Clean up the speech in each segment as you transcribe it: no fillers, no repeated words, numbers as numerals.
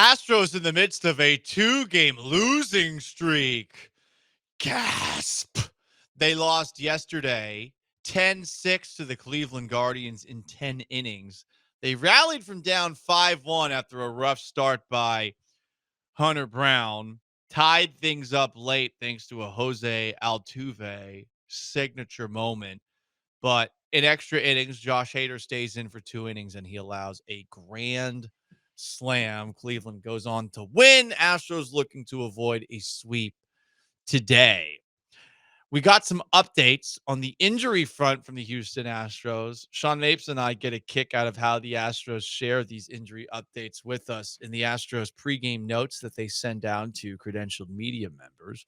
Astros in the midst of a 2-game losing streak. Gasp. They lost yesterday 10-6 to the Cleveland Guardians in 10 innings. They rallied from down 5-1 after a rough start by Hunter Brown, tied things up late thanks to a Jose Altuve signature moment. But in extra innings, Josh Hader stays in for 2 innings, and he allows a grand slam. Cleveland goes on to win. Astros looking to avoid a sweep today. We got some updates on the injury front from the Houston Astros. Sean Mapes and I get a kick out of how the Astros share these injury updates with us in the Astros pregame notes that they send down to credentialed media members.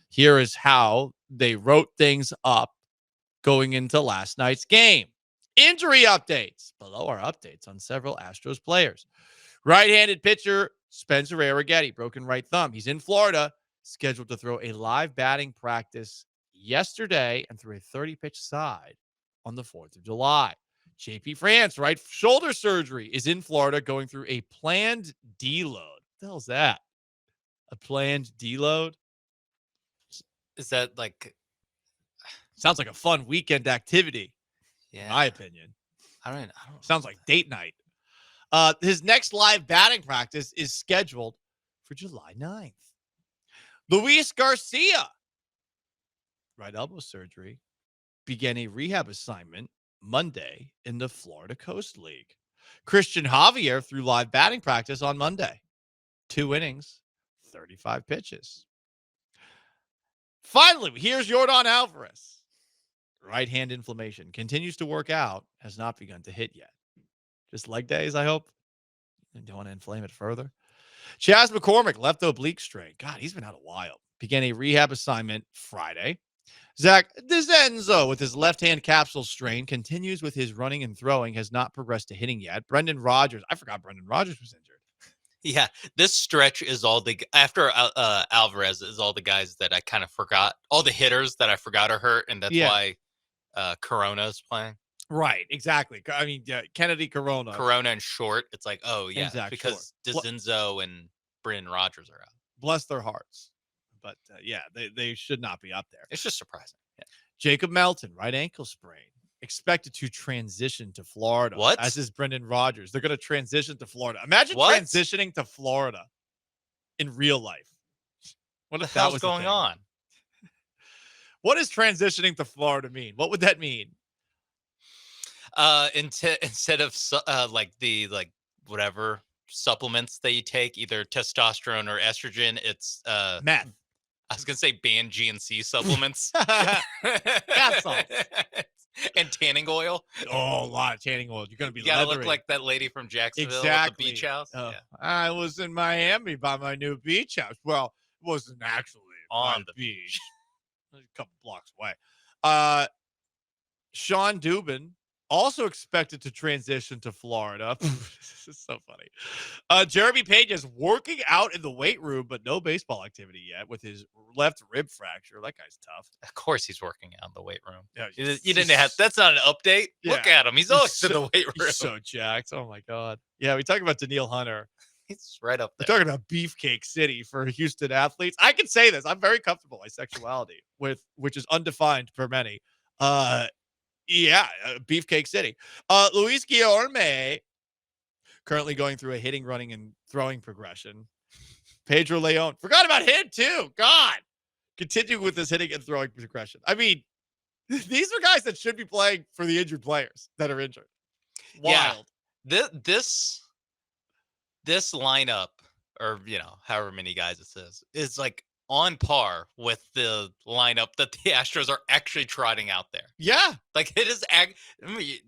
Here is how they wrote things up going into last night's game. Injury updates. Below are updates on several Astros players. Right-handed pitcher Spencer Arrighetti, broken right thumb. He's in Florida, scheduled to throw a live batting practice yesterday and threw a 30-pitch side on the 4th of July. JP France, right shoulder surgery, is in Florida going through a planned deload. What the hell's that? A planned deload? Is that like... Sounds like a fun weekend activity, in my opinion. I don't Sounds like date night. His next live batting practice is scheduled for July 9th. Luis Garcia, right elbow surgery, began a rehab assignment Monday in the Florida Coast League. Christian Javier threw live batting practice on Monday. 2 innings, 35 pitches. Finally, here's Yordan Alvarez. Right hand inflammation continues to work out, has not begun to hit yet. Just leg days, I hope. Don't want to inflame it further. Chas McCormick, left oblique strain. God, he's been out a while. Began a rehab assignment Friday. Zach DeZenzo, with his left-hand capsule strain, continues with his running and throwing, has not progressed to hitting yet. Brendan Rodgers, I forgot Brendan Rodgers was injured. Yeah, this stretch is all the after Alvarez is all the guys that I kind of forgot, all the hitters that I forgot are hurt, and that's why Corona is playing. Right, exactly. I mean, Kennedy Corona and Short. It's like, oh yeah, because DeZenzo and Brendan Rodgers are out. Bless their hearts, but they should not be up there. It's just surprising. Yeah. Jacob Melton, right ankle sprain, expected to transition to Florida. What? As is Brendan Rodgers. They're going to transition to Florida. Imagine transitioning to Florida in real life. What the hell's going on? What does transitioning to Florida mean? What would that mean? Instead of whatever supplements that you take, either testosterone or estrogen, it's meth. I was gonna say banned GNC supplements. Bath salts. And tanning oil. Oh, a lot of tanning oil. You're gonna be. You gotta look like that lady from Jacksonville at the beach house. Yeah. I was in Miami by my new beach house. Well, it wasn't actually on the beach. A couple blocks away. Sean Dubin, also expected to transition to Florida. This is so funny. Jeremy Pena is working out in the weight room, but no baseball activity yet with his left rib fracture. That guy's tough. Of course he's working out in the weight room. Yeah, you didn't have. That's not an update. Yeah. Look at him. He's always in the weight room. He's so jacked. Oh, my God. Yeah, we talk about Daniil Hunter. He's right up there. We're talking about Beefcake City for Houston athletes. I can say this. I'm very comfortable with my sexuality, which is undefined for many. Beefcake City. Luis Guillorme, currently going through a hitting, running, and throwing progression. Pedro Leon. Forgot about him, too. God. Continuing with this hitting and throwing progression. I mean, these are guys that should be playing for the injured players that are injured. Wild. Yeah. This lineup, or, however many guys it says, is like on par with the lineup that the Astros are actually trotting out there. Yeah. Like it is,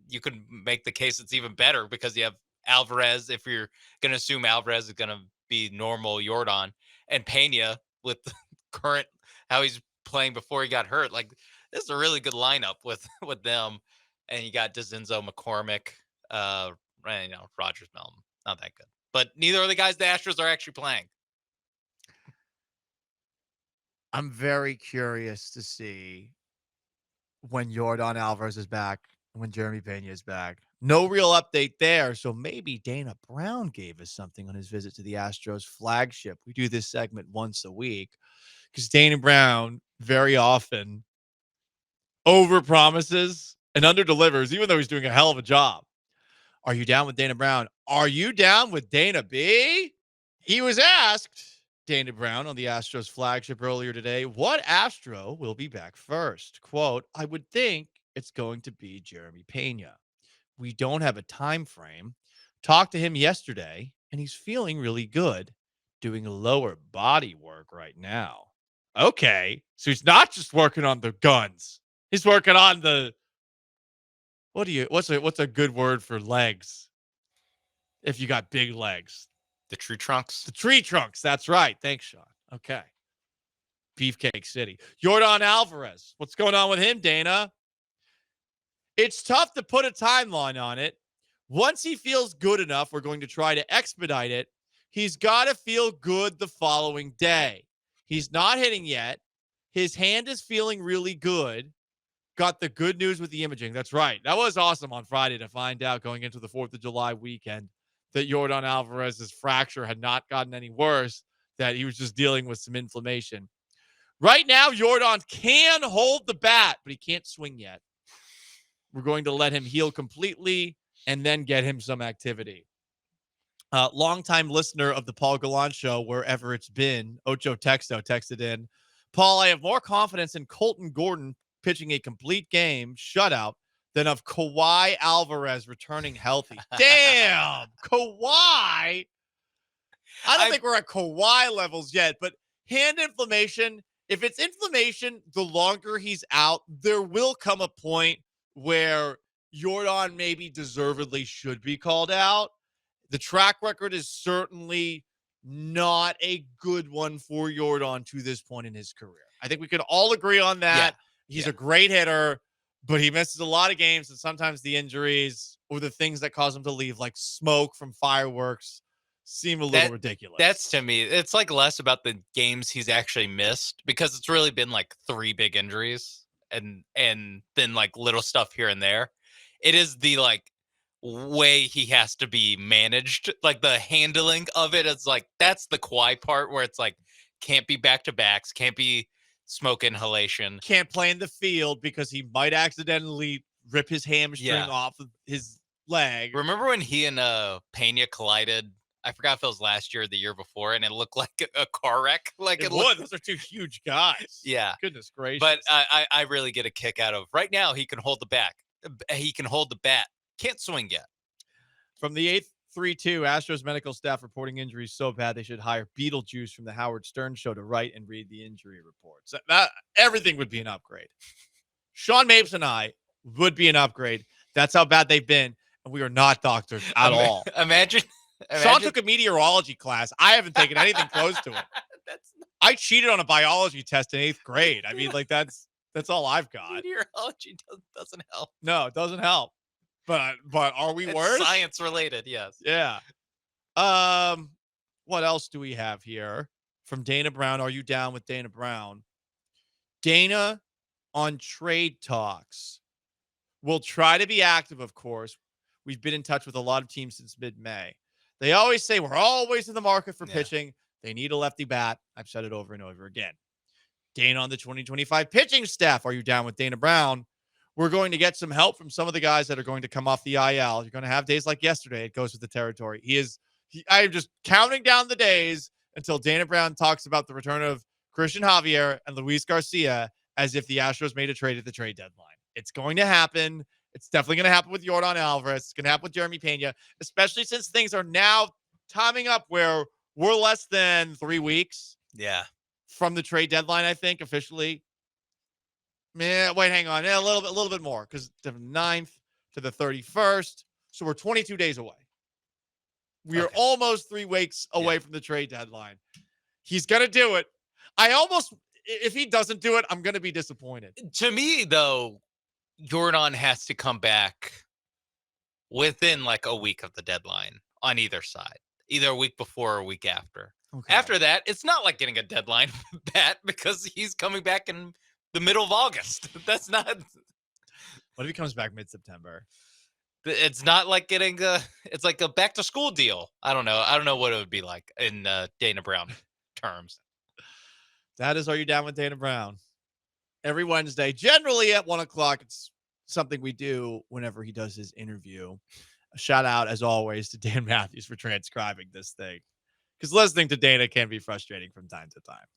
you could make the case it's even better because you have Alvarez, if you're going to assume Alvarez is going to be normal Yordan, and Pena with the current, how he's playing before he got hurt. Like this is a really good lineup with them. And you got DeZenzo, McCormick, Rogers, Melton. Not that good. But neither of the guys the Astros are actually playing. I'm very curious to see when Yordan Alvarez is back, when Jeremy Pena is back. No real update there. So maybe Dana Brown gave us something on his visit to the Astros flagship. We do this segment once a week because Dana Brown very often overpromises and underdelivers, even though he's doing a hell of a job. Are you down with Dana Brown? Are you down with Dana B? He was asked, Dana Brown, on the Astros flagship earlier today, what Astro will be back first? Quote, I would think it's going to be Jeremy Pena. We don't have a time frame. Talked to him yesterday, and he's feeling really good, doing lower body work right now. Okay, so he's not just working on the guns. He's working on the what's a good word for legs? If you got big legs. The tree trunks. The tree trunks. That's right. Thanks, Sean. Okay. Beefcake City. Yordan Alvarez. What's going on with him, Dana? It's tough to put a timeline on it. Once he feels good enough, we're going to try to expedite it. He's got to feel good the following day. He's not hitting yet. His hand is feeling really good. Got the good news with the imaging. That's right. That was awesome on Friday to find out going into the 4th of July weekend that Yordan Alvarez's fracture had not gotten any worse, that he was just dealing with some inflammation. Right now, Yordan can hold the bat, but he can't swing yet. We're going to let him heal completely and then get him some activity. Longtime listener of the Paul Gallant Show, wherever it's been, Ocho Texto texted in, Paul, I have more confidence in Colton Gordon pitching a complete game shutout than of Kawhi Alvarez returning healthy. Damn, Kawhi. I don't think we're at Kawhi levels yet, but hand inflammation, if it's inflammation, the longer he's out, there will come a point where Yordan maybe deservedly should be called out. The track record is certainly not a good one for Yordan to this point in his career. I think we could all agree on that. Yeah. He's a great hitter, but he misses a lot of games, and sometimes the injuries or the things that cause him to leave, like smoke from fireworks, seem a little ridiculous. That's, to me, it's like less about the games he's actually missed, because it's really been like 3 big injuries and then like little stuff here and there. It is the like way he has to be managed, like the handling of it. It's like that's the Kawhi part where it's like can't be back-to-backs, can't be smoke inhalation, can't play in the field because he might accidentally rip his hamstring off of his leg. Remember when he and Pena collided? I forgot if it was last year or the year before, and it looked like a car wreck. Like it would. Those are 2 huge guys. Yeah. Goodness gracious. But I really get a kick out of right now. He can hold the back. He can hold the bat. Can't swing yet. From the 832, Astros medical staff reporting injuries so bad they should hire Beetlejuice from the Howard Stern show to write and read the injury reports. Everything would be an upgrade. Sean Mapes and I would be an upgrade. That's how bad they've been, and we are not doctors at all. Imagine. Sean took a meteorology class. I haven't taken anything close to it. I cheated on a biology test in 8th grade. I mean, like that's all I've got. Meteorology doesn't help. No, it doesn't help. But are we worse? Science related, yes. Yeah. What else do we have here from Dana Brown? Are you down with Dana Brown? Dana on trade talks. We'll try to be active, of course. We've been in touch with a lot of teams since mid-May. They always say we're always in the market for pitching. They need a lefty bat. I've said it over and over again. Dana on the 2025 pitching staff. Are you down with Dana Brown? We're going to get some help from some of the guys that are going to come off the IL. You're going to have days like yesterday. It goes with the territory. I'm just counting down the days until Dana Brown talks about the return of Christian Javier and Luis Garcia as if the Astros made a trade at the trade deadline. It's going to happen. It's definitely going to happen with Yordan Alvarez. It's going to happen with Jeremy Pena, especially since things are now timing up where we're less than 3 weeks from the trade deadline, I think, officially. Wait, hang on. A little bit more, because the 9th to the 31st. So we're 22 days away. We are almost 3 weeks away from the trade deadline. He's going to do it. If he doesn't do it, I'm going to be disappointed. To me, though, Yordan has to come back within like a week of the deadline on either side, either a week before or a week after. Okay. After that, it's not like getting a deadline bat because he's coming back in the middle of August. That's not. What if he comes back mid-September? It's not like getting it's like a back to school deal. I don't know. I don't know what it would be like in Dana Brown terms. That is Are You Down with Dana Brown? Every Wednesday, generally at 1:00. It's something we do whenever he does his interview. A shout out, as always, to Dan Matthews for transcribing this thing, because listening to Dana can be frustrating from time to time.